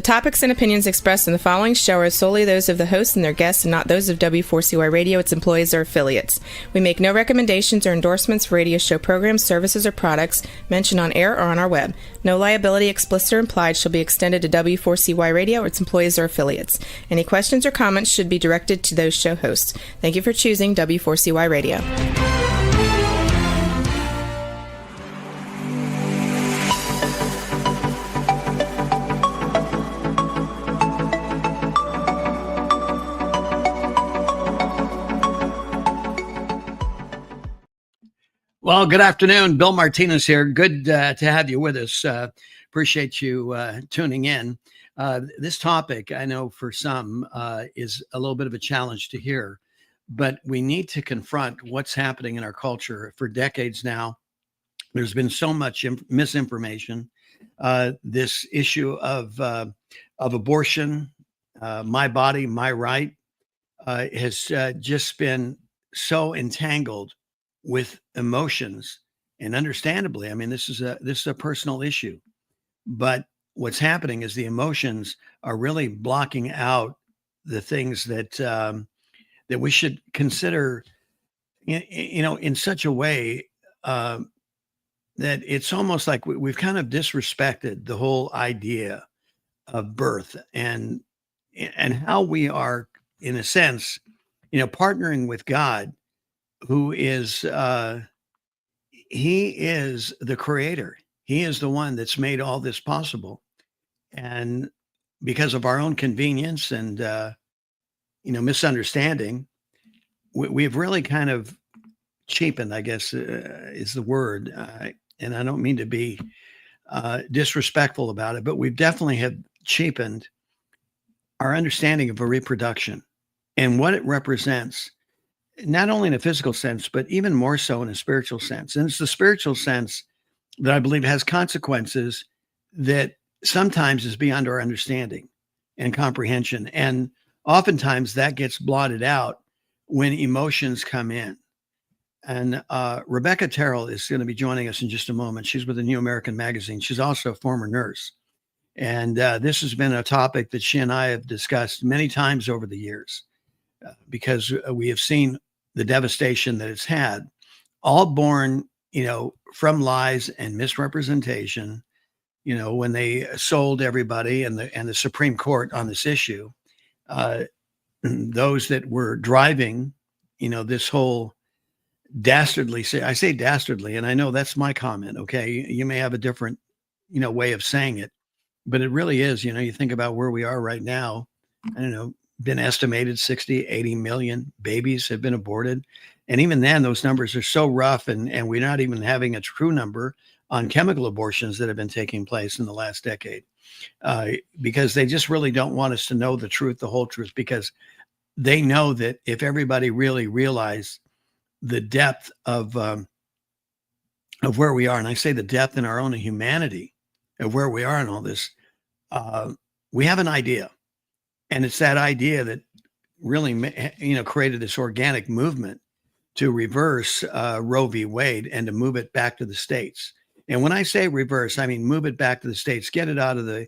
topics and opinions expressed in the following show are solely those of the host and their guests and not those of W4CY Radio, its employees, or affiliates. We make no recommendations or endorsements for radio show programs, services, or products mentioned on air or on our web. No liability, explicit or implied, shall be extended to W4CY Radio or its employees or affiliates. Any questions or comments should be directed to those show hosts. Thank you for choosing W4CY Radio. Well, good afternoon. Bill Martinez here. Good to have you with us. Appreciate you tuning in. This topic, I know for some, is a little bit of a challenge to hear, but we need to confront what's happening in our culture. For decades now, there's been so much misinformation. This issue of abortion, my body, my right, has just been so entangled with emotions, and understandably, I mean, this is a personal issue, but what's happening is the emotions are really blocking out the things that that we should consider, in such a way that it's almost like we've kind of disrespected the whole idea of birth and how we are, in a sense, partnering with God, who is he is the creator. He is the one that's made all this possible. And because of our own convenience and misunderstanding, we've really kind of cheapened, I guess, is the word. And I don't mean to be disrespectful about it, but we've definitely have cheapened our understanding of a reproduction and what it represents, not only in a physical sense, but even more so in a spiritual sense. And it's the spiritual sense that I believe has consequences that sometimes is beyond our understanding and comprehension. And oftentimes that gets blotted out when emotions come in. And Rebecca Terrell is going to be joining us in just a moment. She's with the New American Magazine. She's also a former nurse. And this has been a topic that she and I have discussed many times over the years. Because we have seen the devastation that it's had, all born, from lies and misrepresentation. When they sold everybody and the Supreme Court on this issue, those that were driving, this whole dastardly. I say dastardly, and I know that's my comment. Okay, you may have a different, way of saying it, but it really is. You think about where we are right now. I don't know. Been estimated 60, 80 million babies have been aborted. And even then, those numbers are so rough, and we're not even having a true number on chemical abortions that have been taking place in the last decade, because they just really don't want us to know the truth, the whole truth, because they know that if everybody really realized the depth of where we are, and I say the depth in our own humanity of where we are in all this, we have an idea. And it's that idea that really, created this organic movement to reverse Roe v. Wade and to move it back to the states. And when I say reverse, I mean move it back to the states, get it out of the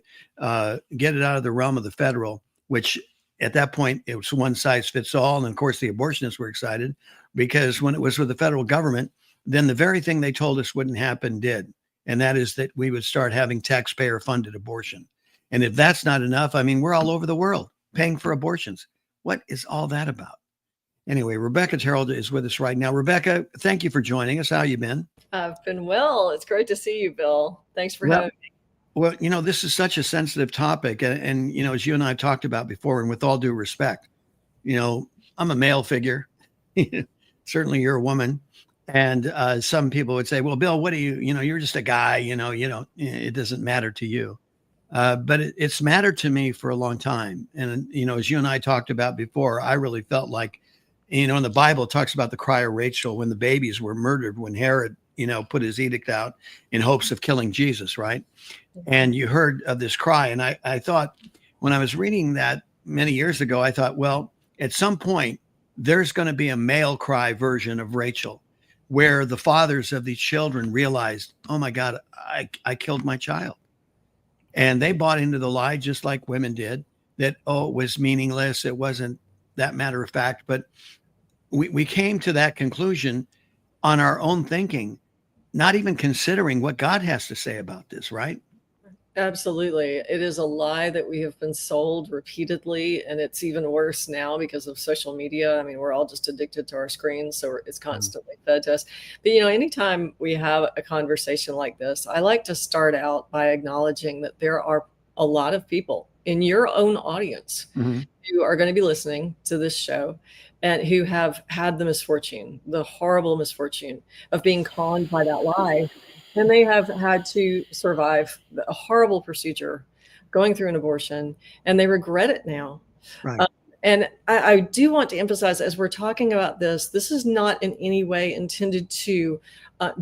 realm of the federal, which at that point it was one size fits all. And of course, the abortionists were excited because when it was with the federal government, then the very thing they told us wouldn't happen did, and that is that we would start having taxpayer-funded abortion. And if that's not enough, I mean, we're all over the world paying for abortions. What is all that about? Anyway, Rebecca Terrell is with us right now. Rebecca, thank you for joining us. How you been? I've been well. It's great to see you, Bill. Thanks for having me. Well, this is such a sensitive topic. And as you and I have talked about before, and with all due respect, I'm a male figure. Certainly you're a woman. And some people would say, well, Bill, what do you're just a guy, it doesn't matter to you. But it's mattered to me for a long time. And, as you and I talked about before, I really felt like, in the Bible, it talks about the cry of Rachel when the babies were murdered, when Herod, put his edict out in hopes of killing Jesus, right? And you heard of this cry. And I thought, when I was reading that many years ago, I thought, well, at some point, there's going to be a male cry version of Rachel, where the fathers of these children realized, oh my God, I killed my child. And they bought into the lie just like women did, that, oh, it was meaningless. It wasn't that matter of fact. But we came to that conclusion on our own thinking, not even considering what God has to say about this, right? Absolutely. It is a lie that we have been sold repeatedly, and it's even worse now because of social media. I mean, we're all just addicted to our screens, so it's constantly fed to us. But, anytime we have a conversation like this, I like to start out by acknowledging that there are a lot of people in your own audience who are going to be listening to this show and who have had the horrible misfortune of being conned by that lie. And they have had to survive a horrible procedure, going through an abortion, and they regret it now. Right. And I do want to emphasize, as we're talking about this is not in any way intended to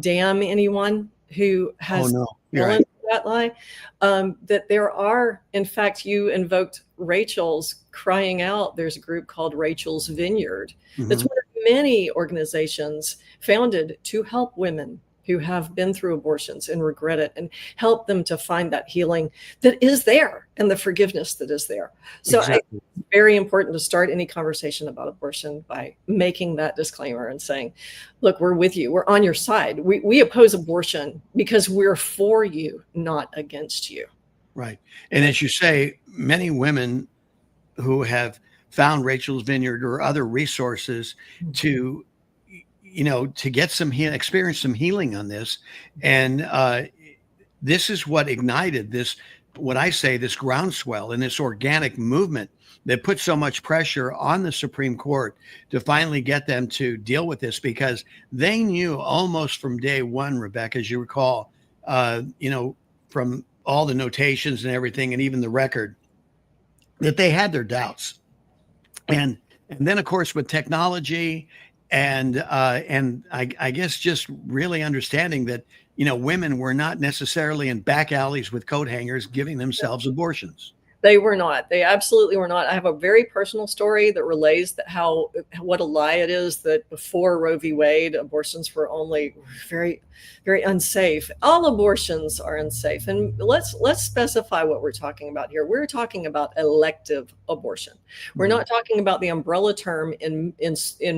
damn anyone who has fallen into that lie. That there are, in fact, you invoked Rachel's crying out. There's a group called Rachel's Vineyard. That's one of many organizations founded to help women who have been through abortions and regret it, and help them to find that healing that is there and the forgiveness that is there. So it's very important to start any conversation about abortion by making that disclaimer and saying, look, we're with you. We're on your side. We oppose abortion because we're for you, not against you. Right. And as you say, many women who have found Rachel's Vineyard or other resources to get some experience some healing on this. And this is what ignited this groundswell and this organic movement that put so much pressure on the Supreme Court to finally get them to deal with this, because they knew almost from day one, Rebecca, as you recall, from all the notations and everything, and even the record, that they had their doubts. And then, of course, with technology and I guess just really understanding that, women were not necessarily in back alleys with coat hangers giving themselves abortions. They were not. They absolutely were not. I have a very personal story that relays what a lie it is that before Roe v. Wade, abortions were only very, very unsafe. All abortions are unsafe. And let's specify what we're talking about here. We're talking about elective abortion. We're not talking about the umbrella term in the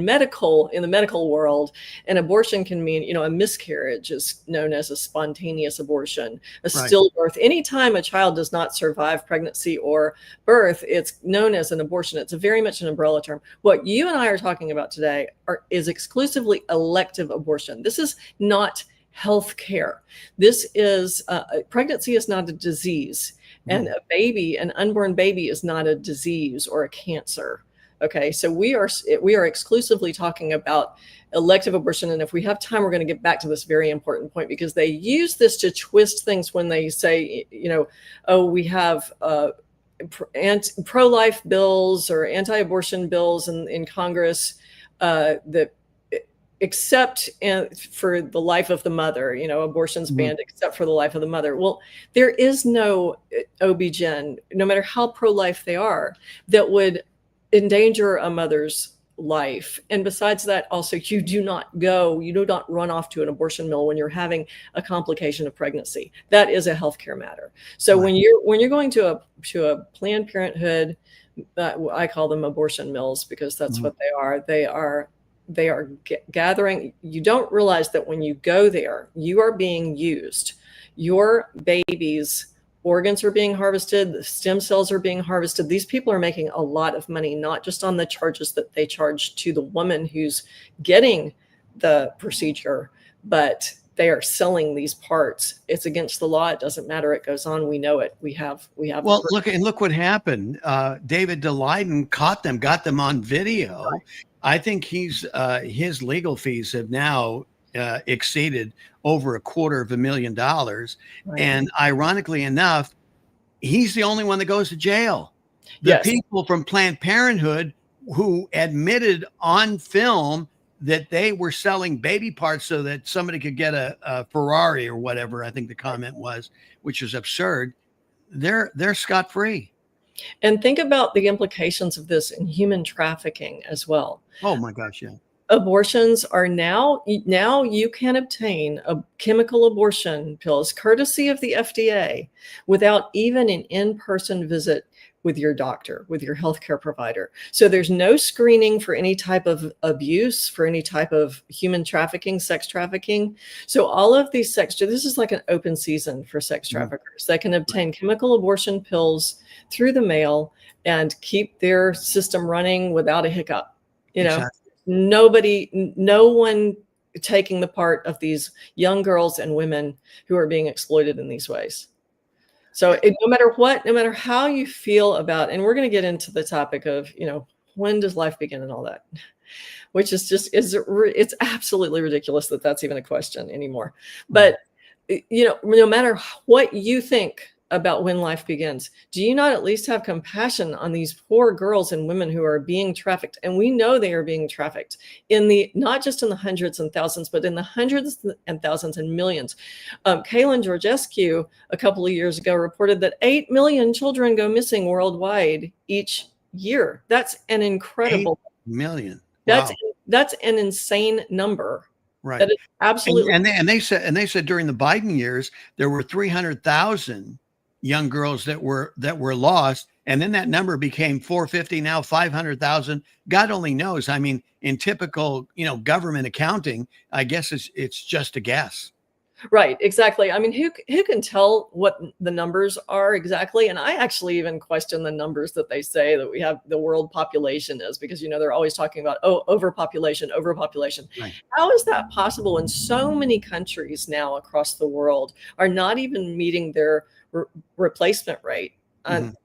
medical world. And abortion can mean, a miscarriage is known as a spontaneous abortion, a stillbirth. Anytime a child does not survive pregnancy or birth, it's known as an abortion. It's very much an umbrella term. What you and I are talking about today is exclusively elective abortion. This is not health care. This is pregnancy is not a disease, and an unborn baby is not a disease or a cancer. Okay, so we are exclusively talking about elective abortion. And if we have time, we're going to get back to this very important point, because they use this to twist things when they say, we have pro-life bills or anti-abortion bills in Congress that except for the life of the mother, abortion's banned except for the life of the mother. Well, there is no OB-GYN, no matter how pro-life they are, that would endanger a mother's life. And besides that, also, you do not run off to an abortion mill when you're having a complication of pregnancy. That is a healthcare matter. So when you're going to a Planned Parenthood, I call them abortion mills because that's what they are. They are gathering. You don't realize that when you go there, you are being used. Your baby's organs are being harvested. The stem cells are being harvested. These people are making a lot of money, not just on the charges that they charge to the woman who's getting the procedure, but they are selling these parts. It's against the law. It doesn't matter. It goes on. We know it. We have. Well, look what happened. David DeLayden caught them, got them on video. Right. I think his legal fees have now exceeded over $250,000. Right. And ironically enough, he's the only one that goes to jail. The people from Planned Parenthood who admitted on film that they were selling baby parts so that somebody could get a Ferrari or whatever, I think the comment was, which is absurd. They're scot-free. And think about the implications of this in human trafficking as well. Oh my gosh, yeah. abortions are now you can obtain chemical abortion pills courtesy of the FDA without even an in-person visit with your doctor, with your healthcare provider. So there's no screening for any type of abuse, for any type of human trafficking, sex trafficking. So all of these this is like an open season for sex traffickers. They can obtain chemical abortion pills through the mail and keep their system running without a hiccup. Exactly. No one taking the part of these young girls and women who are being exploited in these ways. So no matter how you feel about, and we're going to get into the topic of, when does life begin and all that, which is it's absolutely ridiculous that that's even a question anymore. But, no matter what you think about when life begins, do you not at least have compassion on these poor girls and women who are being trafficked? And we know they are being trafficked not just in the hundreds and thousands, but in the hundreds and thousands and millions. Kaylin Georgescu a couple of years ago reported that 8 million children go missing worldwide each year. That's an incredible 8 million. That's Wow. That's an insane number. Right. That is absolutely. And they said during the Biden years there were 300,000 young girls that were lost, and then that number became 450, now 500,000. God only knows. I mean, in typical government accounting, I guess it's just a guess. Right, exactly. I mean, who can tell what the numbers are exactly? And I actually even question the numbers that they say that we have the world population is, because they're always talking about overpopulation. Right. How is that possible when so many countries now across the world are not even meeting their replacement rate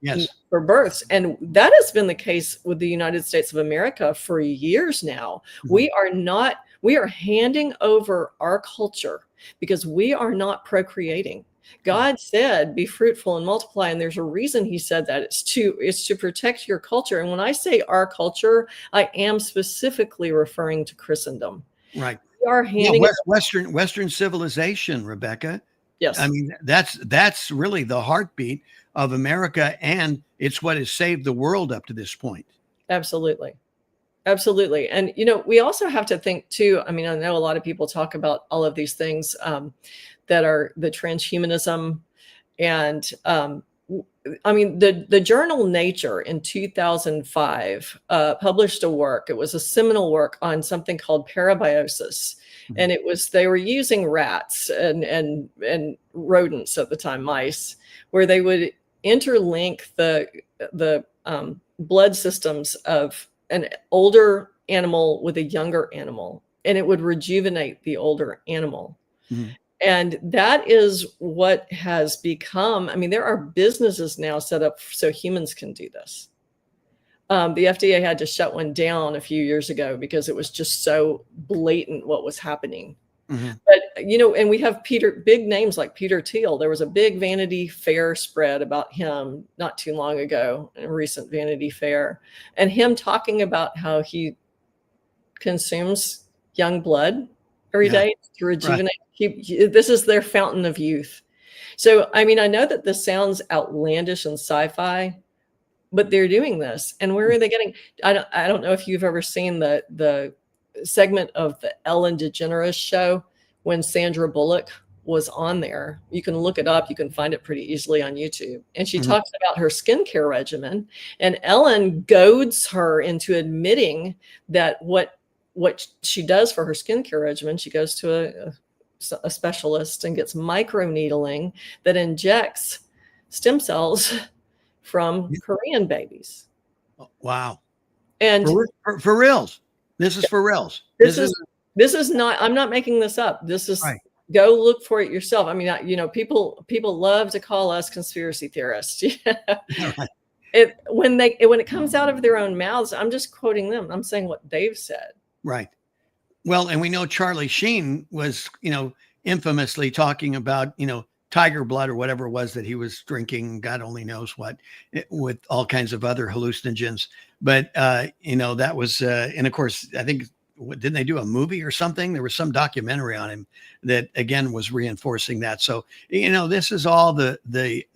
Yes. for births? And that has been the case with the United States of America for years now. We are handing over our culture because we are not procreating. God said, be fruitful and multiply. And there's a reason he said that. It's to protect your culture. And when I say our culture, I am specifically referring to Christendom. Right. We are handing Western civilization, Rebecca. Yes. I mean, that's really the heartbeat of America, and it's what has saved the world up to this point. Absolutely. Absolutely. And, we also have to think too, I mean, I know a lot of people talk about all of these things that are the transhumanism. And I mean, the journal Nature in 2005 published a work. It was a seminal work on something called parabiosis. And they were using rats and rodents at the time, mice, where they would interlink the blood systems of an older animal with a younger animal, and it would rejuvenate the older animal. And that is what has become, I mean, there are businesses now set up so humans can do this. The FDA had to shut one down a few years ago because it was just so blatant what was happening. But, and we have big names like Peter Thiel. There was a big Vanity Fair spread about him not too long ago, a recent Vanity Fair, and him talking about how he consumes young blood every day to rejuvenate. Right. This is their fountain of youth. So, I mean, I know that this sounds outlandish and sci-fi, but they're doing this. And where are they getting? I don't know if you've ever seen the segment of the Ellen DeGeneres show when Sandra Bullock was on there. You can look it up. You can find it pretty easily on YouTube. And she talks about her skincare regimen, and Ellen goads her into admitting that what she does for her skincare regimen, she goes to a specialist and gets microneedling that injects stem cells from Korean babies. Wow. And for reals. This is for reals. This is not, I'm not making this up. This is, right. Go look for it yourself. I mean, people love to call us conspiracy theorists. Right. When it comes out of their own mouths, I'm just quoting them. I'm saying what they've said. Right. Well, and we know Charlie Sheen was, infamously talking about, tiger blood or whatever it was that he was drinking, God only knows what, with all kinds of other hallucinogens. But, that was, and of course, I think, didn't they do a movie or something? There was some documentary on him that, again, was reinforcing that. So, this is all the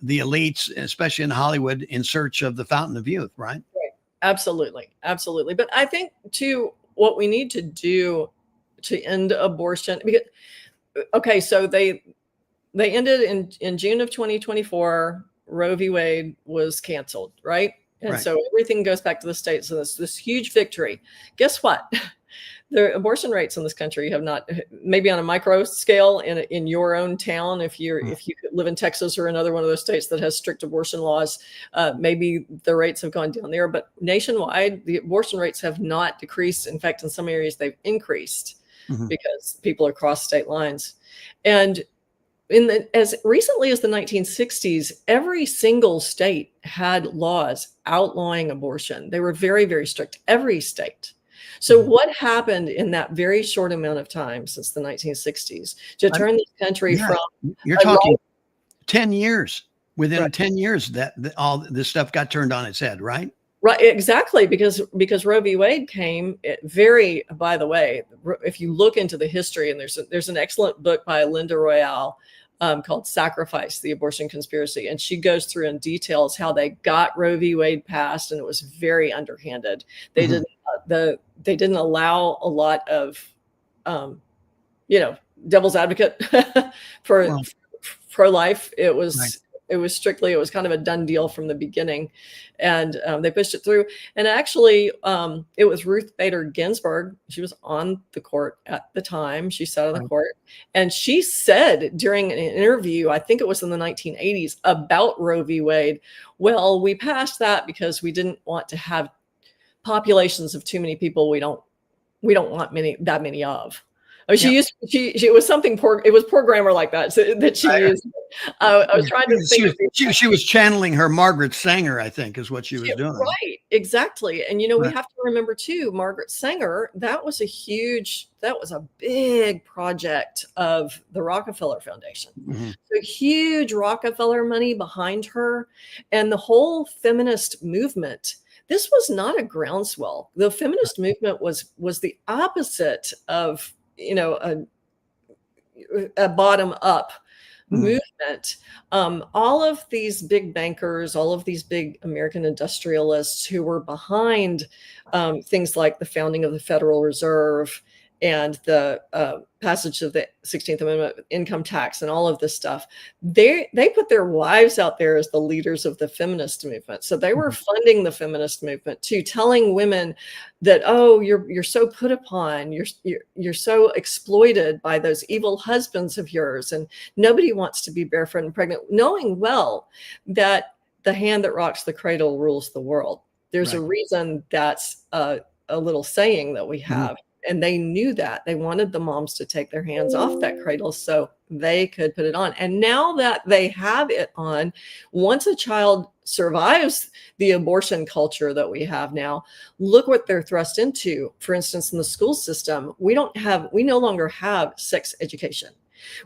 elites, especially in Hollywood, in search of the fountain of youth, right? Right. Absolutely. Absolutely. But I think, too, what we need to do to end abortion, because, okay, so they ended in June of 2024. Roe v. Wade was canceled, right? And Right. so everything goes back to the states. So this huge victory. Guess what? The abortion rates in this country have not, maybe on a micro scale in your own town, if you live in Texas or another one of those states that has strict abortion laws, maybe the rates have gone down there. But nationwide, the abortion rates have not decreased. In fact, in some areas they've increased because people are cross state lines. And as recently as the 1960s, every single state had laws outlawing abortion. They were very, very strict, every state. So what happened in that very short amount of time since the 1960s to turn this country from... You're talking 10 years. Within 10 years, that all this stuff got turned on its head, right? Right, exactly, because Roe v. Wade came by the way, if you look into the history, and there's an excellent book by Linda Royale called Sacrifice, the Abortion Conspiracy. And she goes through and details how they got Roe v. Wade passed, and it was very underhanded. They didn't allow a lot of, devil's advocate for pro-life. It was strictly, it was kind of a done deal from the beginning, and they pushed it through. And actually, it was Ruth Bader Ginsburg. She was on the court at the time. She sat on the court, and she said during an interview, I think it was in the 1980s, about Roe v. Wade, well, we passed that because we didn't want to have populations of too many people we don't want that many of. She was something poor. It was poor grammar like that that she used. I was trying to think. She was channeling her Margaret Sanger, I think, is what she was doing. Right, exactly. And we have to remember too, Margaret Sanger. That was a big project of the Rockefeller Foundation. So huge Rockefeller money behind her, and the whole feminist movement. This was not a groundswell. The feminist movement was the opposite of a bottom-up movement. All of these big bankers, all of these big American industrialists who were behind things like the founding of the Federal Reserve and the passage of the 16th Amendment income tax and all of this stuff, they put their wives out there as the leaders of the feminist movement. So they were funding the feminist movement too, telling women that, oh, you're so put upon, you're so exploited by those evil husbands of yours, and nobody wants to be barefoot and pregnant, knowing well that the hand that rocks the cradle rules the world. There's a reason that's a little saying that we have. And they knew that. They wanted the moms to take their hands off that cradle so they could put it on. And now that they have it on, once a child survives the abortion culture that we have now, look what they're thrust into. For instance, in the school system, we no longer have sex education.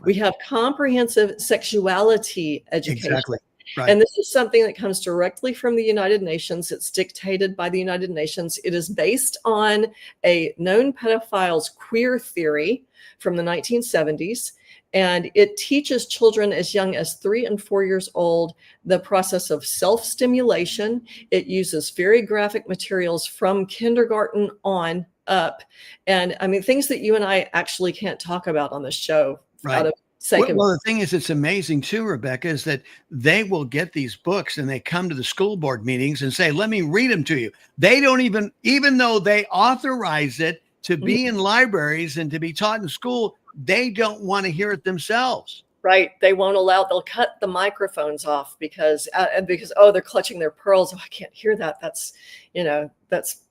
We have comprehensive sexuality education. Exactly. Right. And this is something that comes directly from the United Nations. It's dictated by the United Nations. It is based on a known pedophile's queer theory from the 1970s. And it teaches children as young as 3 and 4 years old the process of self-stimulation. It uses very graphic materials from kindergarten on up. And I mean, things that you and I actually can't talk about on this show. Right. Well, the thing is, it's amazing too, Rebecca, is that they will get these books and they come to the school board meetings and say, let me read them to you. They don't even though they authorize it to be in libraries and to be taught in school, they don't want to hear it themselves. Right. They won't allow, they'll cut the microphones off because, oh, they're clutching their pearls. Oh, I can't hear that. That's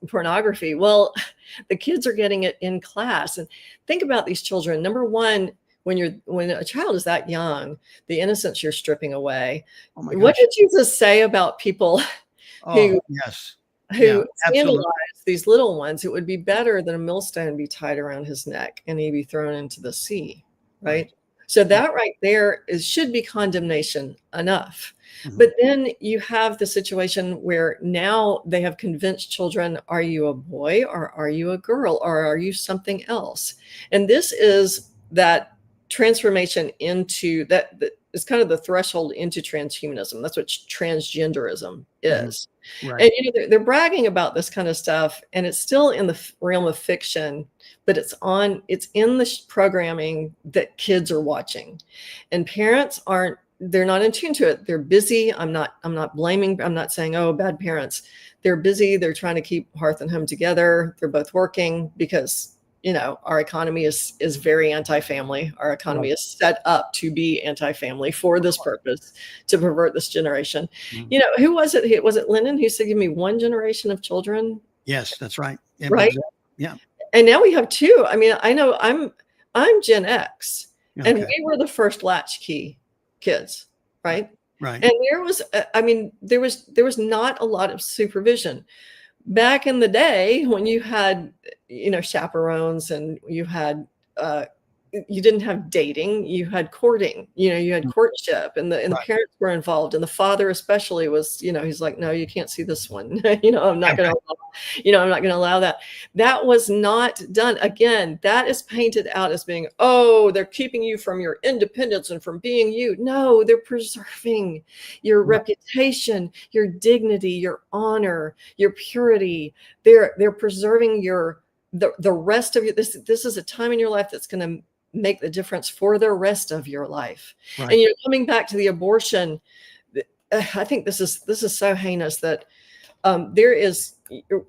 pornography. Well, the kids are getting it in class. And think about these children. Number one, when a child is that young, the innocence you're stripping away. Oh my gosh. What did Jesus say about people who scandalize these little ones? It would be better than a millstone be tied around his neck and he be thrown into the sea, right? So that right there should be condemnation enough. But then you have the situation where now they have convinced children, are you a boy or are you a girl or are you something else? And this is that transformation that is kind of the threshold into transhumanism. That's what transgenderism is. Right. And they're bragging about this kind of stuff, and it's still in the realm of fiction, but it's in the programming that kids are watching, and parents aren't. They're not in tune to it. They're busy. I'm not blaming. I'm not saying, oh, bad parents. They're busy. They're trying to keep hearth and home together. They're both working because our economy is very anti-family. Our economy Right. is set up to be anti-family for this purpose, to pervert this generation. Mhm. Who was it? Was it Lennon who said, "Give me one generation of children"? Yes, that's right. Yeah, Right? yeah. And now we have two. I mean, I know I'm Gen X, and Okay. we were the first latchkey kids, right? Right. And there was not a lot of supervision back in the day when you had chaperones, and you didn't have dating, you had courting, you had courtship, and the Right. parents were involved, and the father especially was, he's like, no, you can't see this one. I'm not going to, I'm not going to allow that. That was not done. Again, that is painted out as being, oh, they're keeping you from your independence and from being you. No, they're preserving your reputation, your dignity, your honor, your purity. They're preserving the rest of you. This is a time in your life that's going to make the difference for the rest of your life. Right. And coming back to the abortion, I think this is so heinous that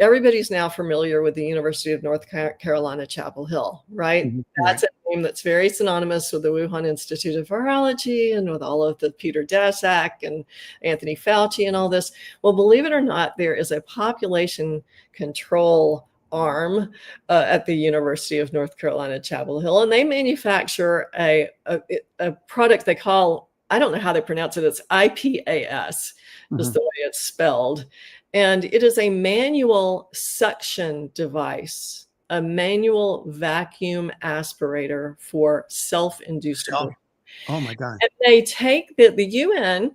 everybody's now familiar with the University of North Carolina, Chapel Hill, right? Mhm. That's a name that's very synonymous with the Wuhan Institute of Virology and with all of the Peter Daszak and Anthony Fauci and all this. Well, believe it or not, there is a population control arm at the University of North Carolina, Chapel Hill, and they manufacture a product they call, I don't know how they pronounce it, it's IPAS, is the way it's spelled. And it is a manual suction device, a manual vacuum aspirator for self-induced abortion. Oh my God. And they take the UN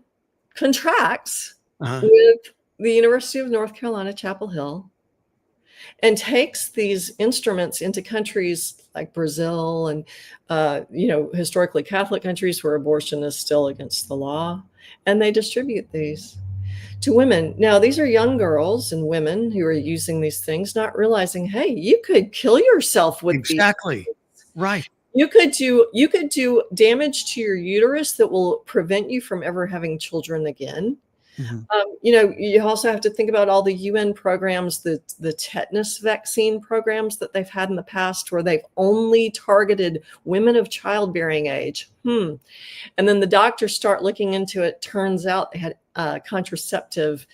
contracts with the University of North Carolina, Chapel Hill, and takes these instruments into countries like Brazil and, historically Catholic countries where abortion is still against the law, and they distribute these to women. Now, these are young girls and women who are using these things, not realizing, hey, you could kill yourself with these. Exactly. Right. You could do damage to your uterus that will prevent you from ever having children again. You also have to think about all the UN programs, the tetanus vaccine programs that they've had in the past, where they've only targeted women of childbearing age. And then the doctors start looking into it. Turns out they had contraceptive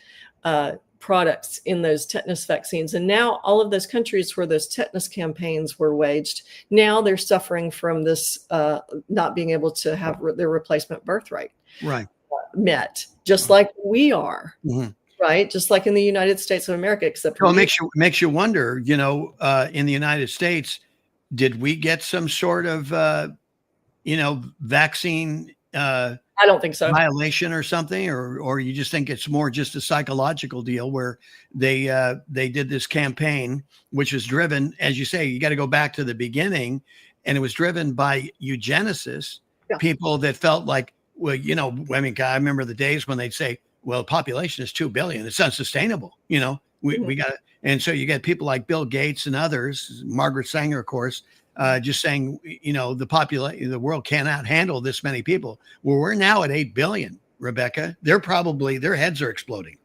products in those tetanus vaccines. And now all of those countries where those tetanus campaigns were waged, now they're suffering from this not being able to have their replacement birth rate met, just like we are, right? Just like in the United States of America, except well, it makes you wonder, in the United States, did we get some sort of, vaccine I don't think so. violation or something, or you just think it's more just a psychological deal where they did this campaign, which was driven, as you say, you got to go back to the beginning, and it was driven by eugenicists, people that felt like, well, I mean, I remember the days when they'd say, well, the population is 2 billion. It's unsustainable. We got it. And so you get people like Bill Gates and others, Margaret Sanger, of course, just saying, the world cannot handle this many people. Well, we're now at 8 billion, Rebecca. Their heads are exploding.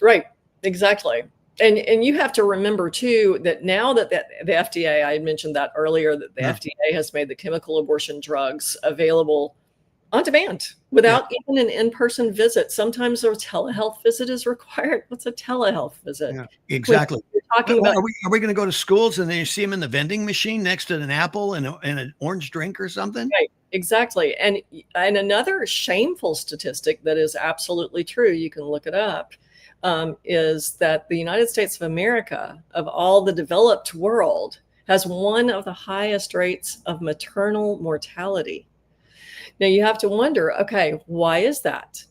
Right. Exactly. And you have to remember too, that now that the FDA, I had mentioned that earlier, that the FDA has made the chemical abortion drugs available on demand without even an in-person visit. Sometimes a telehealth visit is required. What's a telehealth visit? Yeah, exactly. Talking about, are we going to go to schools and then you see them in the vending machine next to an apple and an orange drink or something? Right, exactly. And another shameful statistic that is absolutely true, you can look it up, is that the United States of America, of all the developed world, has one of the highest rates of maternal mortality. Now you have to wonder, okay, why is that?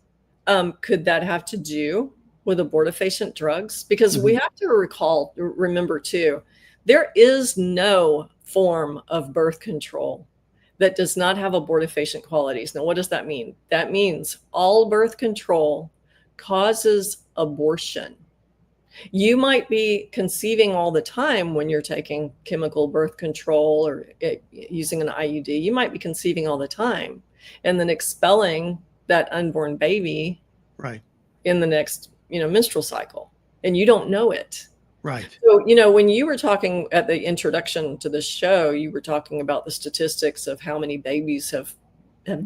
Could that have to do with abortifacient drugs? Because we have to remember too, there is no form of birth control that does not have abortifacient qualities. Now, what does that mean? That means all birth control causes abortion. You might be conceiving all the time when you're taking chemical birth control or using an IUD. You might be conceiving all the time and then expelling that unborn baby Right. in the next, menstrual cycle, and you don't know it. Right. So, when you were talking at the introduction to the show, you were talking about the statistics of how many babies have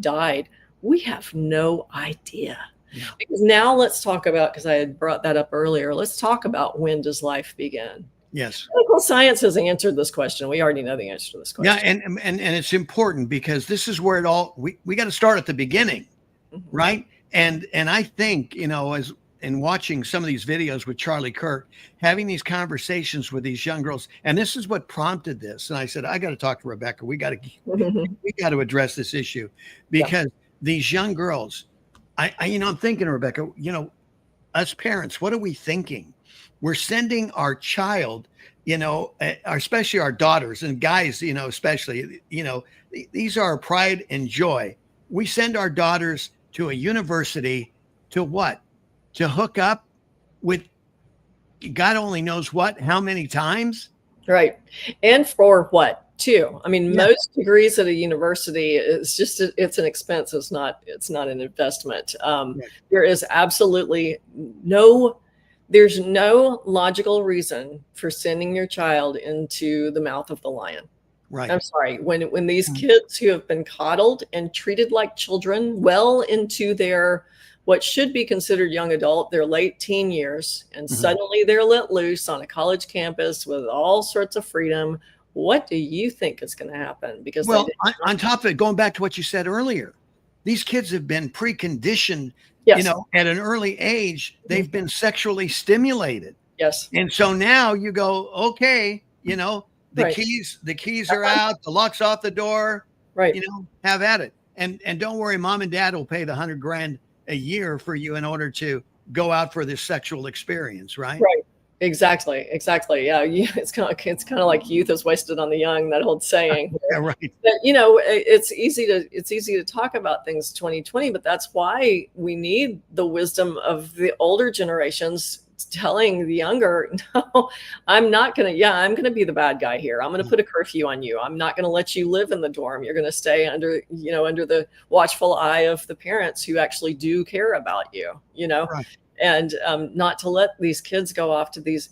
died. We have no idea. Yeah. Because now let's talk about, because I had brought that up earlier, let's talk about, when does life begin? Yes. Medical science has answered this question. We already know the answer to this question. Yeah, and it's important because this is where it all we got to start at the beginning, right? And I think, as in watching some of these videos with Charlie Kirk, having these conversations with these young girls, and this is what prompted this. And I said, I got to talk to Rebecca. We got to address this issue because these young girls, I'm thinking, Rebecca, us parents, what are we thinking? We're sending our child, especially our daughters and guys, especially, these are our pride and joy. We send our daughters to a university to what? To hook up with God only knows what, how many times? Right. And for what, too? I mean, most degrees at a university is just, it's an expense. It's not an investment. There is absolutely there's no logical reason for sending your child into the mouth of the lion. Right. I'm sorry. When these kids who have been coddled and treated like children well into their what should be considered young adult, their late teen years, and suddenly they're let loose on a college campus with all sorts of freedom, what do you think is going to happen? Because on top of it, going back to what you said earlier, these kids have been preconditioned, at an early age, they've been sexually stimulated. Yes. And so now you go, okay, the keys are out, the lock's off the door, right? Have at it. And don't worry, mom and dad will pay the $100,000 a year for you in order to go out for this sexual experience, right? Right. Exactly. Yeah. It's kind of like youth is wasted on the young, that old saying. Yeah, right. But, it's easy to talk about things 2020, but that's why we need the wisdom of the older generations telling the younger, no, I'm going to be the bad guy here. I'm going to put a curfew on you. I'm not going to let you live in the dorm. You're going to stay under the watchful eye of the parents who actually do care about you, Right. And not to let these kids go off to these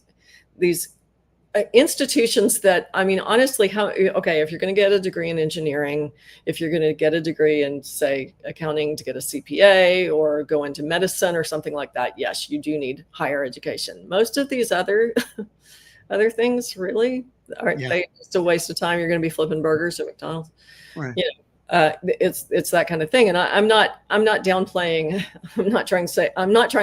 institutions that, I mean, honestly, if you're going to get a degree in engineering, if you're going to get a degree in, say, accounting to get a CPA or go into medicine or something like that, yes, you do need higher education. Most of these other things really aren't they just a waste of time? You're going to be flipping burgers at McDonald's. Right. It's that kind of thing. And I'm not downplaying. I'm not trying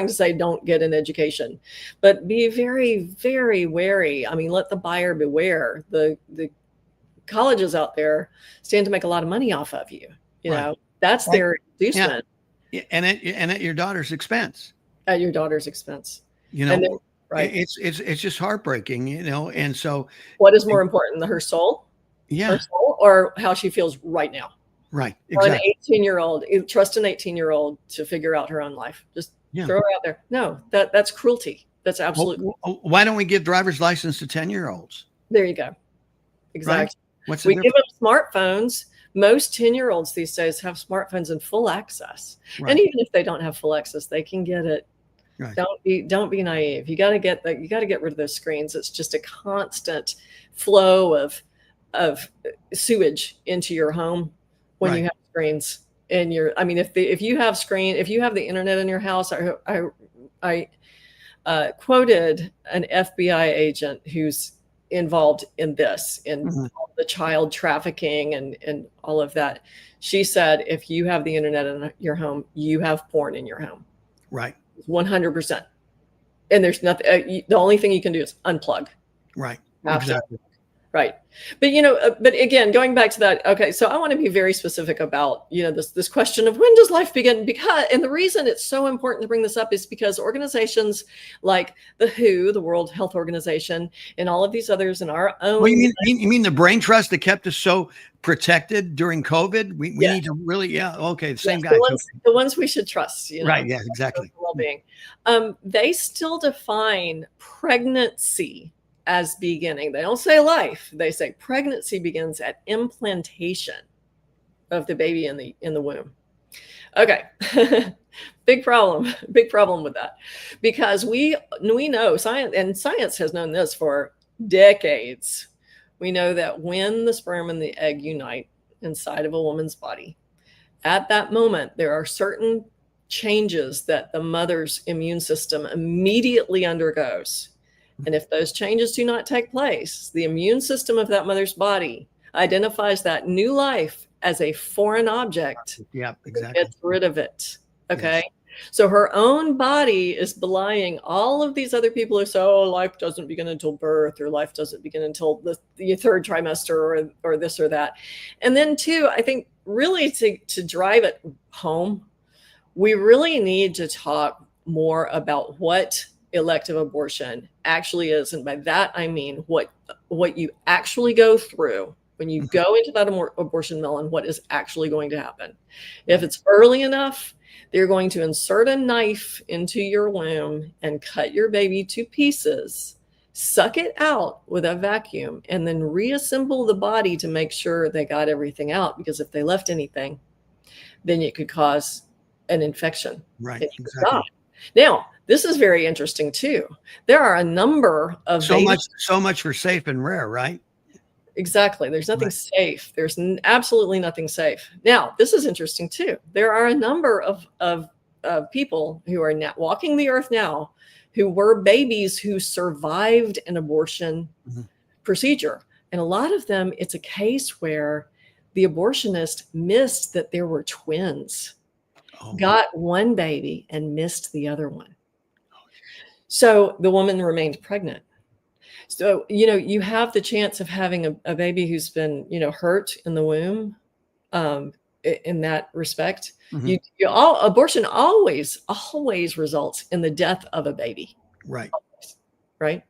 to say don't get an education, but be very, very wary. I mean, let the buyer beware. The colleges out there stand to make a lot of money off of you. That's their inducement. Yeah. And at your daughter's expense. At your daughter's expense. Right. It's just heartbreaking, and so what is more important, her soul? Yeah. Her soul, or how she feels right now? Right. Exactly. Or an 18-year-old, trust an 18-year-old to figure out her own life. Just throw her out there. No, that's cruelty. That's absolute. Why don't we give driver's license to 10-year-olds? There you go. Exactly. Right? What's the we difference? give them smartphones. Most 10-year-olds these days have smartphones in full access. Right. And even if they don't have full access, they can get it. Right. Don't be naive. You got to get rid of those screens. It's just a constant flow of sewage into your home when you have screens in your. I mean, if you have the internet in your house. I quoted an FBI agent who's involved in this, in the child trafficking and all of that. She said, if you have the internet in your home, you have porn in your home. Right. 100%. And there's nothing, the only thing you can do is unplug. Right. Absolutely. Exactly. Right. But, but again, going back to that, okay, so I want to be very specific about, this question of when does life begin? And the reason it's so important to bring this up is because organizations like the WHO, the World Health Organization, and all of these others in our own. Well, you mean the brain trust that kept us so protected during COVID? We need to really, okay, the same guy. The ones we should trust, Right, yeah, exactly. Well-being. They still define pregnancy as beginning. They don't say life. They say pregnancy begins at implantation of the baby in the womb. Okay. Big problem with that, because we know science has known this for decades. We know that when the sperm and the egg unite inside of a woman's body, at that moment, there are certain changes that the mother's immune system immediately undergoes. And if those changes do not take place, the immune system of that mother's body identifies that new life as a foreign object. Yeah, exactly. Gets rid of it. Okay. Yes. So her own body is belying all of these other people who say, oh, life doesn't begin until birth, or life doesn't begin until the third trimester, or this or that. And then too, I think really to drive it home, we really need to talk more about what elective abortion actually is. And by that, I mean what you actually go through when you go into that abortion mill, and what is actually going to happen. If it's early enough, they're going to insert a knife into your womb and cut your baby to pieces, suck it out with a vacuum, and then reassemble the body to make sure they got everything out. Because if they left anything, then it could cause an infection. Right. Exactly. Now, this is very interesting too. There are a number of so much for safe and rare, right? Exactly. There's nothing safe. There's absolutely nothing safe. Now, this is interesting too. There are a number of people who are now walking the earth now who were babies who survived an abortion procedure. And a lot of them, it's a case where the abortionist missed that there were twins. Got one baby and missed the other one. So the woman remained pregnant. So, you have the chance of having a baby who's been, hurt in the womb, in that respect. Abortion always results in the death of a baby. Right. Always, right.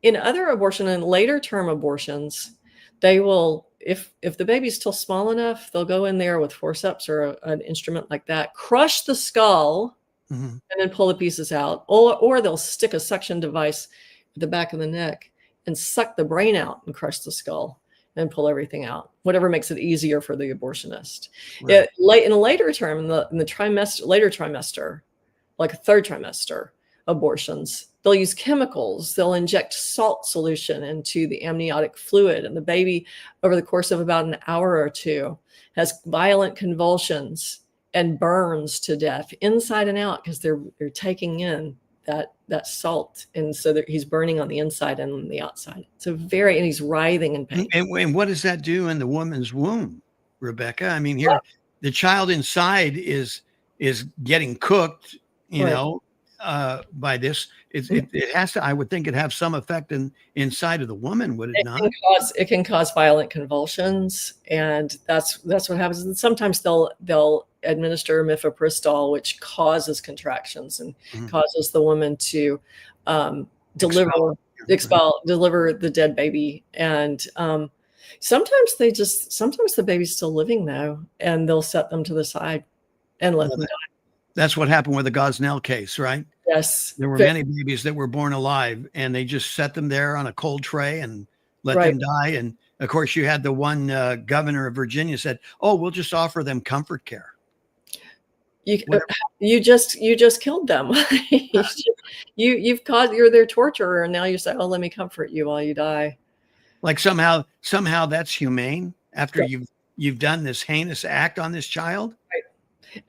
In other abortion and later term abortions, they will, if the baby's still small enough, they'll go in there with forceps or an instrument like that, crush the skull, and then pull the pieces out, or they'll stick a suction device at the back of the neck and suck the brain out and crush the skull and pull everything out, whatever makes it easier for the abortionist. Right. In a later term, in the later trimester, like a third trimester abortions, they'll use chemicals. They'll inject salt solution into the amniotic fluid, and the baby, over the course of about an hour or two, has violent convulsions and burns to death inside and out, because they're taking in that salt, and so that he's burning on the inside and on the outside. So and he's writhing in pain. And what does that do in the woman's womb, Rebecca? I mean, here the child inside is getting cooked, by this. It has to. I would think it'd have some effect inside of the woman, would it not? It can cause violent convulsions, and that's what happens. And sometimes they'll administer mifepristol, which causes contractions and causes the woman to deliver the dead baby. And sometimes the baby's still living though, and they'll set them to the side and let them die. That's what happened with the Gosnell case, right? Yes. There were many babies that were born alive, and they just set them there on a cold tray and let them die. And of course, you had the one governor of Virginia said, "Oh, we'll just offer them comfort care." You just killed them. You're their torturer, and now you say, "Oh, let me comfort you while you die." Like somehow that's humane after you've done this heinous act on this child. Right.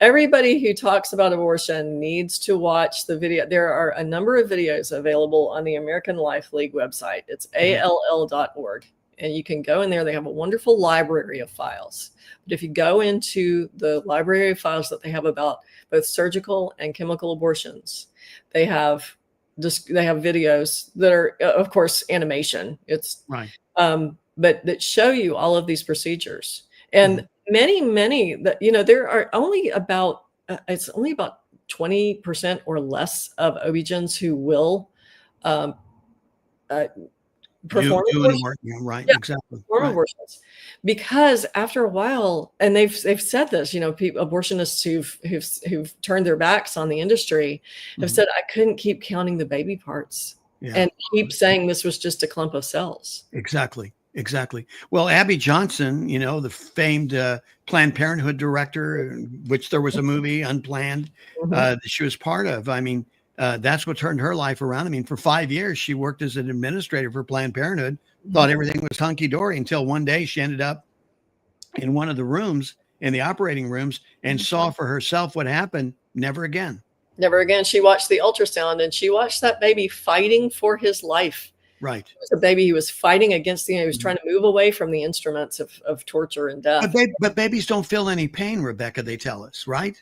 Everybody who talks about abortion needs to watch the video. There are a number of videos available on the American Life League website. It's ALL.org. And you can go in there. They have a wonderful library of files. But if you go into the library of files that they have about both surgical and chemical abortions, they have just, they have videos that are, of course, animation. It's Right. but that show you all of these procedures, and many that, there are only about it's only about 20% or less of OB-GYNs who will um, uh, perform Doing the work. Yeah, right. yeah, Exactly. perform Right. abortions, because after a while, and they've said this, abortionists who've turned their backs on the industry have said, I couldn't keep counting the baby parts Yeah. and keep saying this was just a clump of cells. Exactly. Exactly. Well, Abby Johnson, the famed Planned Parenthood director, which there was a movie, Unplanned, that she was part of. I mean, that's what turned her life around. I mean, for 5 years, she worked as an administrator for Planned Parenthood, thought everything was hunky dory until one day she ended up in one of the rooms, in the operating rooms, and saw for herself what happened. Never again. Never again. She watched the ultrasound, and she watched that baby fighting for his life. Right. It was a baby he was fighting against. He was trying to move away from the instruments of torture and death. But babies don't feel any pain, Rebecca, they tell us, right?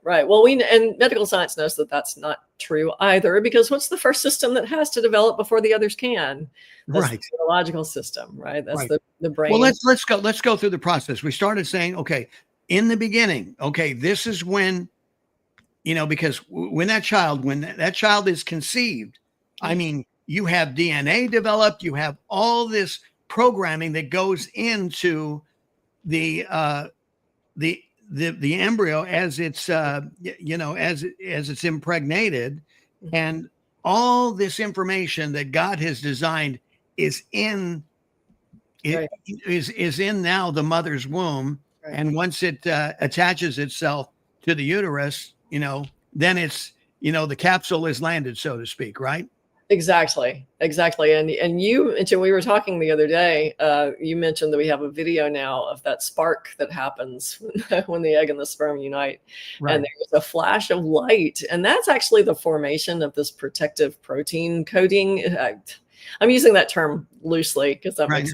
Right. Well, and medical science knows that that's not true either, because what's the first system that has to develop before the others can? That's Right. the neurological system, right? That's Right. the brain. Well, let's go through the process. We started saying, okay, in the beginning, okay, this is when, because when that child is conceived, I mean, you have DNA developed, you have all this programming that goes into the embryo as it's as it's impregnated, and all this information that God has designed is in is in now the mother's womb. Right. And once it attaches itself to the uterus, then it's the capsule is landed, so to speak, right? Exactly. And we were talking the other day, you mentioned that we have a video now of that spark that happens when the egg and the sperm unite. Right. And there's a flash of light. And that's actually the formation of this protective protein coating. I'm using that term loosely because that makes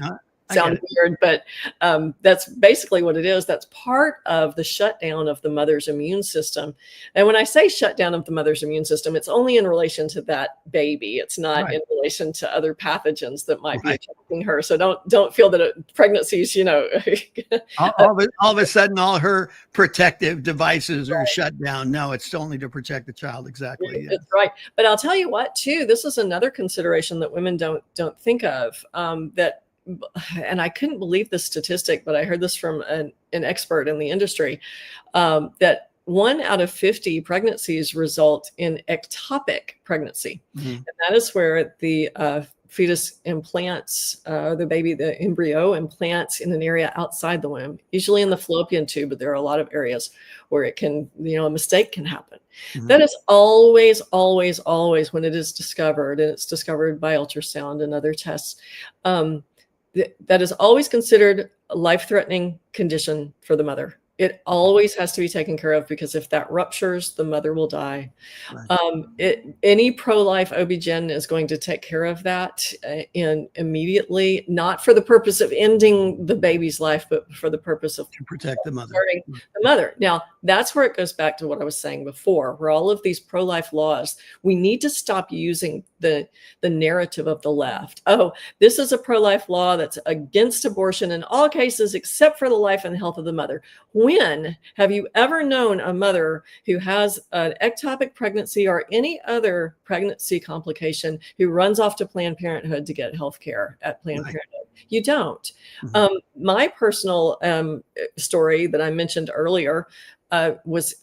sound weird, but that's basically what it is. That's part of the shutdown of the mother's immune system. And when I say shutdown of the mother's immune system, it's only in relation to that baby. It's not in relation to other pathogens that might be attacking her. So don't feel that pregnancies, all of a sudden, all her protective devices are shut down. No, it's only to protect the child. Exactly. That's right. But I'll tell you what, too, this is another consideration that women don't think of, and I couldn't believe this statistic, but I heard this from an expert in the industry, that 1 out of 50 pregnancies result in ectopic pregnancy. And that is where the fetus implants, the embryo implants in an area outside the womb, usually in the fallopian tube, but there are a lot of areas where it can, a mistake can happen. That is always when it is discovered, and it's discovered by ultrasound and other tests, that is always considered a life-threatening condition for the mother. It always has to be taken care of, because if that ruptures, the mother will die. Right. Any pro-life OB-GYN is going to take care of that immediately, not for the purpose of ending the baby's life, but for the purpose of to protect the mother. The mother. Now, that's where it goes back to what I was saying before, where all of these pro-life laws, we need to stop using the narrative of the left. Oh, this is a pro-life law that's against abortion in all cases except for the life and health of the mother. When have you ever known a mother who has an ectopic pregnancy or any other pregnancy complication who runs off to Planned Parenthood to get health care at Planned Parenthood? You don't. My personal story that I mentioned earlier was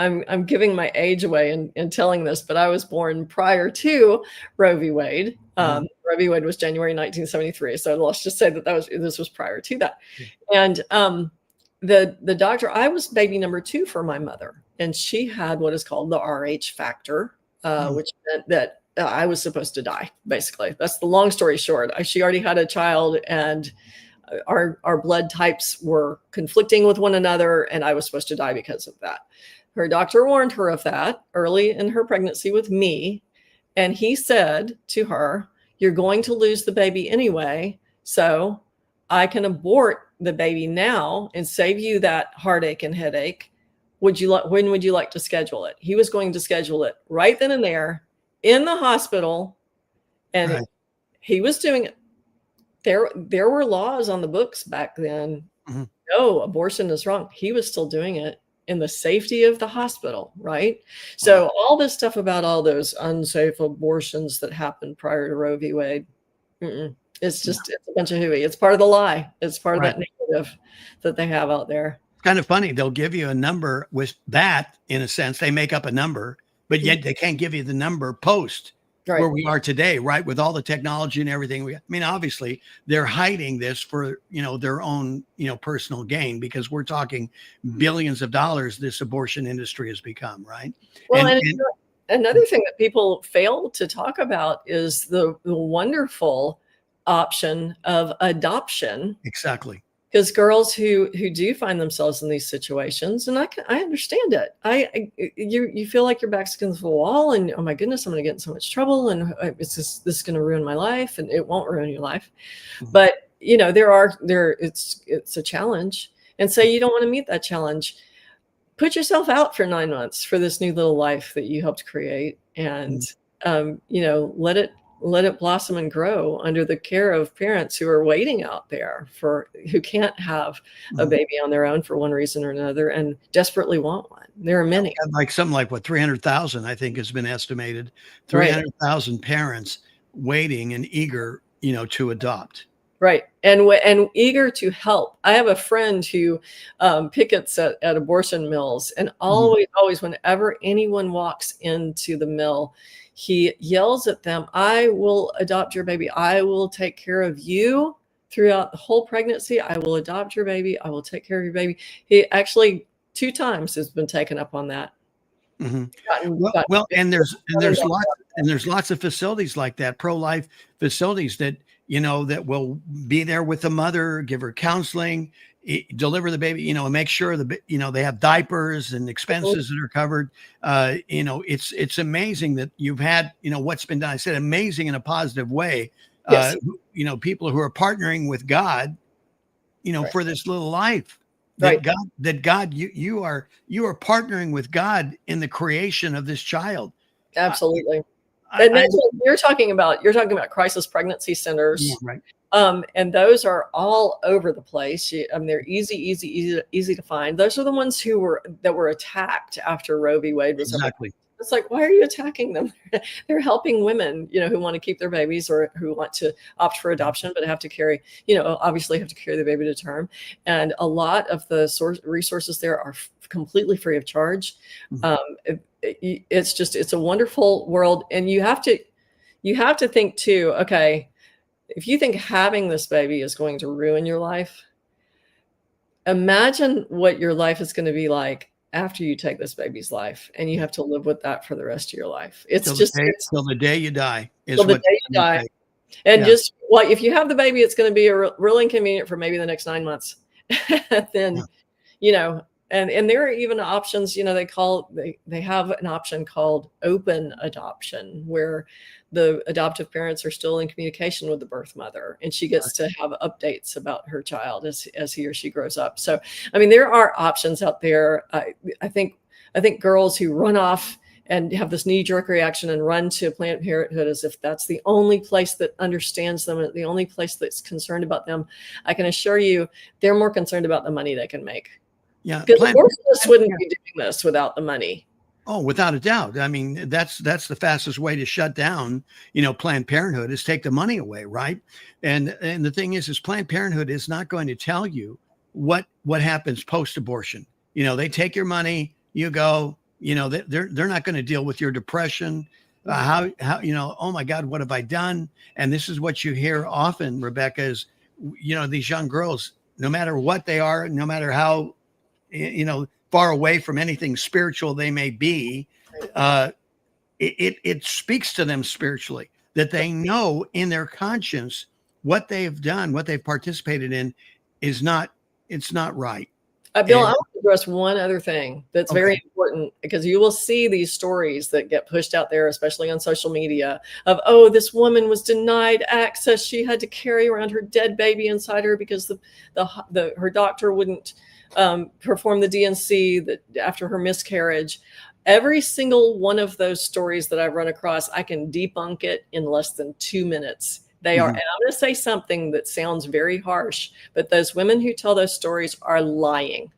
I'm giving my age away in telling this, but I was born prior to Roe v. Wade. Roe v. Wade was January 1973. So let's just say that this was prior to that. And the doctor, I was baby number 2 for my mother, and she had what is called the RH factor, which meant that I was supposed to die. Basically, that's the long story short. She already had a child, and our blood types were conflicting with one another, and I was supposed to die because of that. Her doctor warned her of that early in her pregnancy with me, and he said to her, "You're going to lose the baby anyway, so I can abort the baby now and save you that heartache and headache. When would you like to schedule it?" He was going to schedule it right then and there, in the hospital, and Right. he was doing it. There were laws on the books back then. Mhm. No, abortion is wrong. He was still doing it in the safety of the hospital, right? Wow. So all this stuff about all those unsafe abortions that happened prior to Roe v. Wade, it's Yeah. just, it's a bunch of hooey. It's part of the lie. It's part of Right. that narrative that they have out there. It's kind of funny. They'll give you a number with that, in a sense. They make up a number, but yet they can't give you the number post Right. where we are today, right? With all the technology and everything. I mean, obviously, they're hiding this for, their own, personal gain, because we're talking billions of dollars this abortion industry has become, right? Well, and And another thing that people fail to talk about is the wonderful option of adoption. exactly. Because girls who do find themselves in these situations, and I understand it. You feel like your back's against the wall, and oh my goodness, I'm going to get in so much trouble, and this is going to ruin my life, and it won't ruin your life. Mhm. But it's a challenge, and say you don't want to meet that challenge. Put yourself out for 9 months for this new little life that you helped create, and let it blossom and grow under the care of parents who are waiting out there who can't have a Mhm. baby on their own for one reason or another and desperately want one. There are many. Like something like what 300,000, I think, has been estimated. Right. 300,000 parents waiting and eager, to adopt. Right. And eager to help. I have a friend who pickets at abortion mills, and always, whenever anyone walks into the mill, he yells at them, "I will adopt your baby. I will take care of you throughout the whole pregnancy. I will adopt your baby. I will take care of your baby." He actually 2 times has been taken up on that. Mhm. Gotten- Well, gotten- well, and there's lots of facilities like that, pro-life facilities that will be there with the mother, give her counseling, deliver the baby, make sure they have diapers and expenses that are covered. It's amazing that you've had, what's been done. I said amazing in a positive way. Yes. People who are partnering with God, Right. for this little life. Right. You are partnering with God in the creation of this child. Absolutely. I, And I, that's what you're talking about crisis pregnancy centers. yeah, right. And those are all over the place. They're easy to find. Those are the ones that were attacked after Roe v. Wade was Exactly. It's like, why are you attacking them? They're helping women, who want to keep their babies or who want to opt for adoption, but have to carry, obviously have to carry the baby to term. And a lot of the resources there are completely free of charge. It's a wonderful world. And you have to think too, okay, if you think having this baby is going to ruin your life, imagine what your life is going to be like after you take this baby's life, and you have to live with that for the rest of your life. Till the day you die is till the what day you die. And if you have the baby, it's going to be real inconvenient for maybe the next 9 months. Then, and there are even options, they have an option called open adoption, where the adoptive parents are still in communication with the birth mother, and she gets to have updates about her child as he or she grows up. So, there are options out there. I think girls who run off and have this knee-jerk reaction and run to Planned Parenthood as if that's the only place that understands them, the only place that's concerned about them, I can assure you they're more concerned about the money they can make. Yeah, because abortionists wouldn't be doing this without the money. Oh, without a doubt. That's the fastest way to shut down, Planned Parenthood, is take the money away, right? And the thing is Planned Parenthood is not going to tell you what happens post-abortion. They take your money, you go, they're not going to deal with your depression. How oh my God, what have I done? And this is what you hear often, Rebecca, is these young girls, no matter what they are, no matter how far away from anything spiritual they may be, it speaks to them spiritually, that they know in their conscience what they've done, what they've participated in it's not right. Bill, I want to address one other thing that's very important, because you will see these stories that get pushed out there, especially on social media, of, oh, this woman was denied access. She had to carry around her dead baby inside her because her doctor wouldn't perform the DNC after her miscarriage. Every single one of those stories that I've run across, I can debunk it in less than 2 minutes. They are, and I'm going to say something that sounds very harsh, but those women who tell those stories are lying.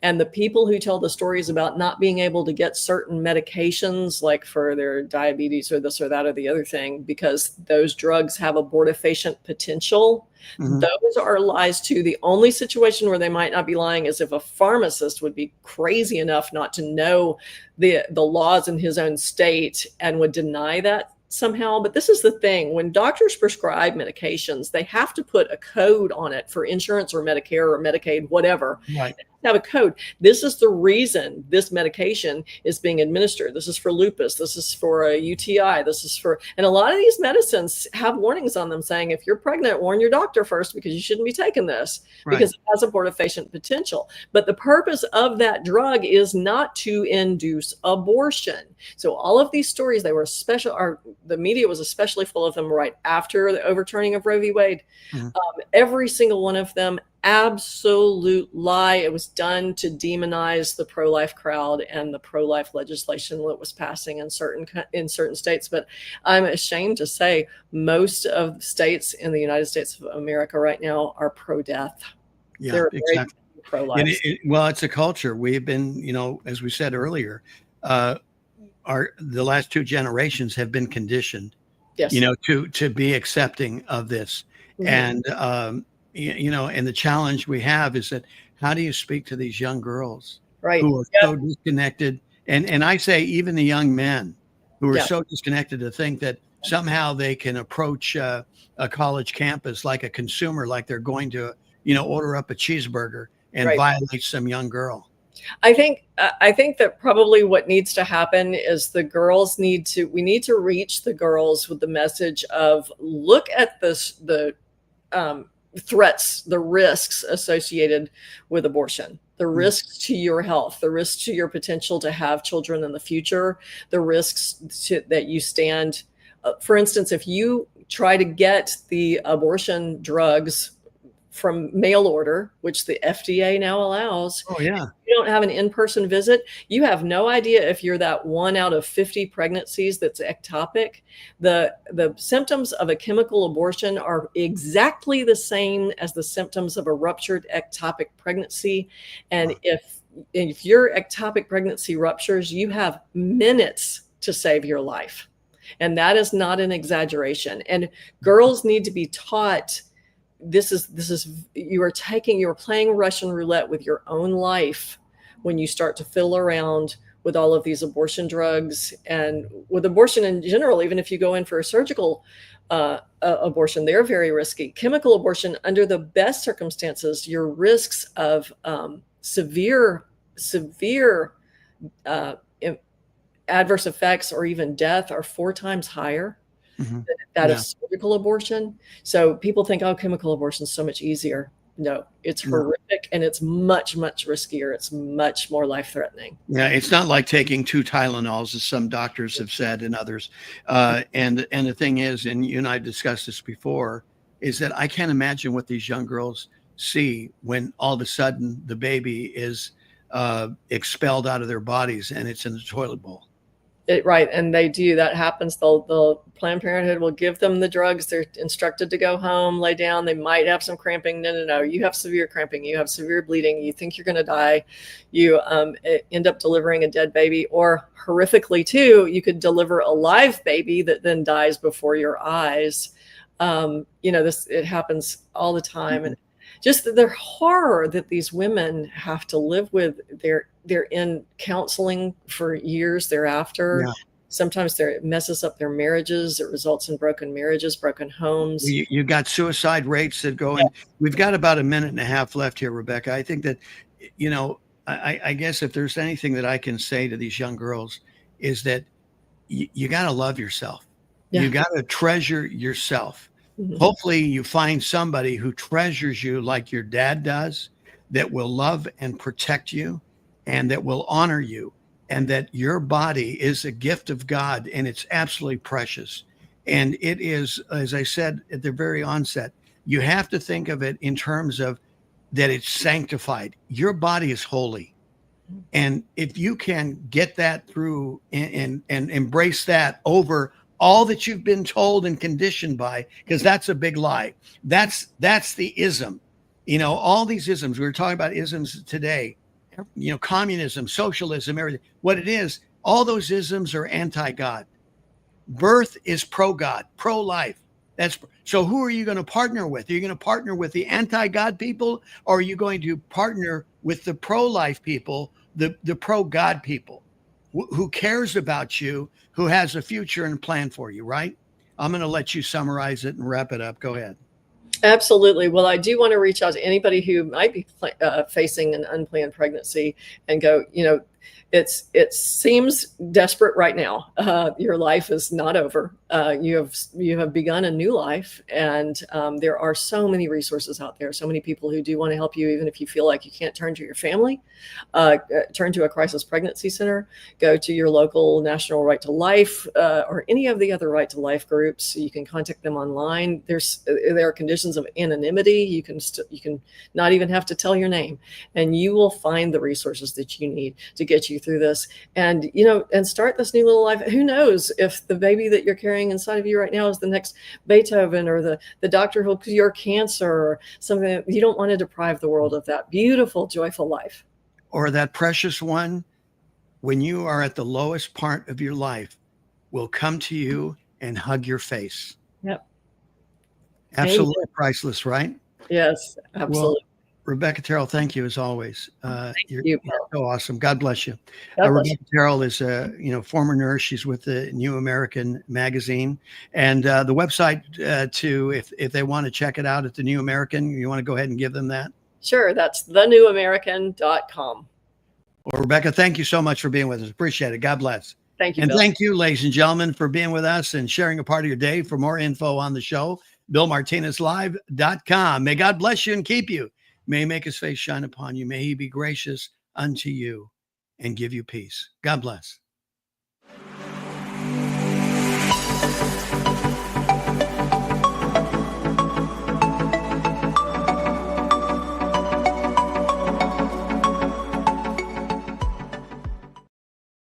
And the people who tell the stories about not being able to get certain medications, like for their diabetes or this or that or the other thing, because those drugs have abortifacient potential, those are lies too. The only situation where they might not be lying is if a pharmacist would be crazy enough not to know the laws in his own state and would deny that somehow. But this is the thing: when doctors prescribe medications, they have to put a code on it for insurance or Medicare or Medicaid, whatever. Right. Have a code. This is the reason this medication is being administered. This is for lupus. This is for a UTI. This is for, and a lot of these medicines have warnings on them saying, if you're pregnant, warn your doctor first because you shouldn't be taking this because it has abortifacient potential. But the purpose of that drug is not to induce abortion. So all of these stories, they were the media was especially full of them right after the overturning of Roe v. Wade. Every single one of them, absolute lie. It was done to demonize the pro-life crowd and the pro-life legislation that was passing in certain states. But I'm ashamed to say most of the states in the United States of America right now are pro-death. Yeah, They're exactly. very pro-life. Well, it's a culture. We've been, as we said earlier, the last 2 generations have been conditioned, to be accepting of this. And and the challenge we have is that how do you speak to these young girls who are so disconnected? And I say even the young men who are so disconnected to think that somehow they can approach a college campus like a consumer, like they're going to, order up a cheeseburger and violate some young girl. I think that probably what needs to happen is we need to reach the girls with the message of, look at the threats, the risks associated with abortion, the risks to your health, the risks to your potential to have children in the future, the risks that you stand. For instance, if you try to get the abortion drugs from mail order, which the FDA now allows. Oh, yeah. You don't have an in-person visit. You have no idea if you're that 1 out of 50 pregnancies that's ectopic. The symptoms of a chemical abortion are exactly the same as the symptoms of a ruptured ectopic pregnancy. And if your ectopic pregnancy ruptures, you have minutes to save your life. And that is not an exaggeration. And girls need to be taught you are playing Russian roulette with your own life when you start to fiddle around with all of these abortion drugs and with abortion in general. Even if you go in for a surgical abortion, they're very risky. Chemical abortion, under the best circumstances, your risks of severe adverse effects or even death are 4 times higher than that of surgical abortion. So people think, chemical abortion is so much easier. No, it's horrific, and it's much, much riskier. It's much more life-threatening. Yeah, it's not like taking 2 Tylenols, as some doctors have said, and others. And the thing is, and you and I discussed this before, is that I can't imagine what these young girls see when all of a sudden the baby is expelled out of their bodies and it's in the toilet bowl. Right. And they do. That happens. They'll Planned Parenthood will give them the drugs. They're instructed to go home, lay down. They might have some cramping. No. You have severe cramping. You have severe bleeding. You think you're going to die. You end up delivering a dead baby, or horrifically too, you could deliver a live baby that then dies before your eyes. It happens all the time. And just the horror that these women have to live with. They're in counseling for years thereafter. Yeah. Sometimes it messes up their marriages. It results in broken marriages, broken homes. You got suicide rates that go in. We've got about a minute and a half left here, Rebecca. I think that, I guess if there's anything that I can say to these young girls is that you got to love yourself. Yeah. You got to treasure yourself. Mm-hmm. Hopefully you find somebody who treasures you like your dad does, that will love and protect you, and that will honor you, and that your body is a gift of God, and it's absolutely precious. And it is, as I said at the very onset, you have to think of it in terms of that it's sanctified. Your body is holy. And if you can get that through and embrace that over all that you've been told and conditioned by, because that's a big lie. That's the ism. All these isms, we were talking about isms today, communism, socialism, everything. What it is, all those isms are anti-God. Birth is pro-God, pro-life. So who are you going to partner with? Are you going to partner with the anti-God people, or are you going to partner with the pro-life people, the pro-God people? Who cares about you, who has a future and a plan for you, right? I'm going to let you summarize it and wrap it up. Go ahead. Absolutely. Well, I do want to reach out to anybody who might be facing an unplanned pregnancy and go, it seems desperate right now. Your life is not over. You have begun a new life, and there are so many resources out there. So many people who do want to help you, even if you feel like you can't turn to your family. Turn to a crisis pregnancy center. Go to your local National Right to Life or any of the other Right to Life groups. You can contact them online. There are conditions of anonymity. You can not even have to tell your name, and you will find the resources that you need to get you through this, and start this new little life. Who knows if the baby that you're carrying inside of you right now is the next Beethoven, or the doctor who'll cure cancer, or something. You don't want to deprive the world of that beautiful, joyful life. Or that precious one, when you are at the lowest part of your life, will come to you and hug your face. Yep. Absolutely. Amen. Priceless, right? Yes, absolutely. Well, Rebecca Terrell, thank you as always. You're so awesome. God bless you. Rebecca Terrell is a former nurse. She's with the New American magazine, and the website if they want to check it out at the New American, you want to go ahead and give them that? Sure, that's thenewamerican.com. Well, Rebecca, thank you so much for being with us. Appreciate it. God bless. Thank you, and Bill. Thank you, ladies and gentlemen, for being with us and sharing a part of your day. For more info on the show, BillMartinezLive.com. May God bless you and keep you. May he make his face shine upon you. May he be gracious unto you and give you peace. God bless.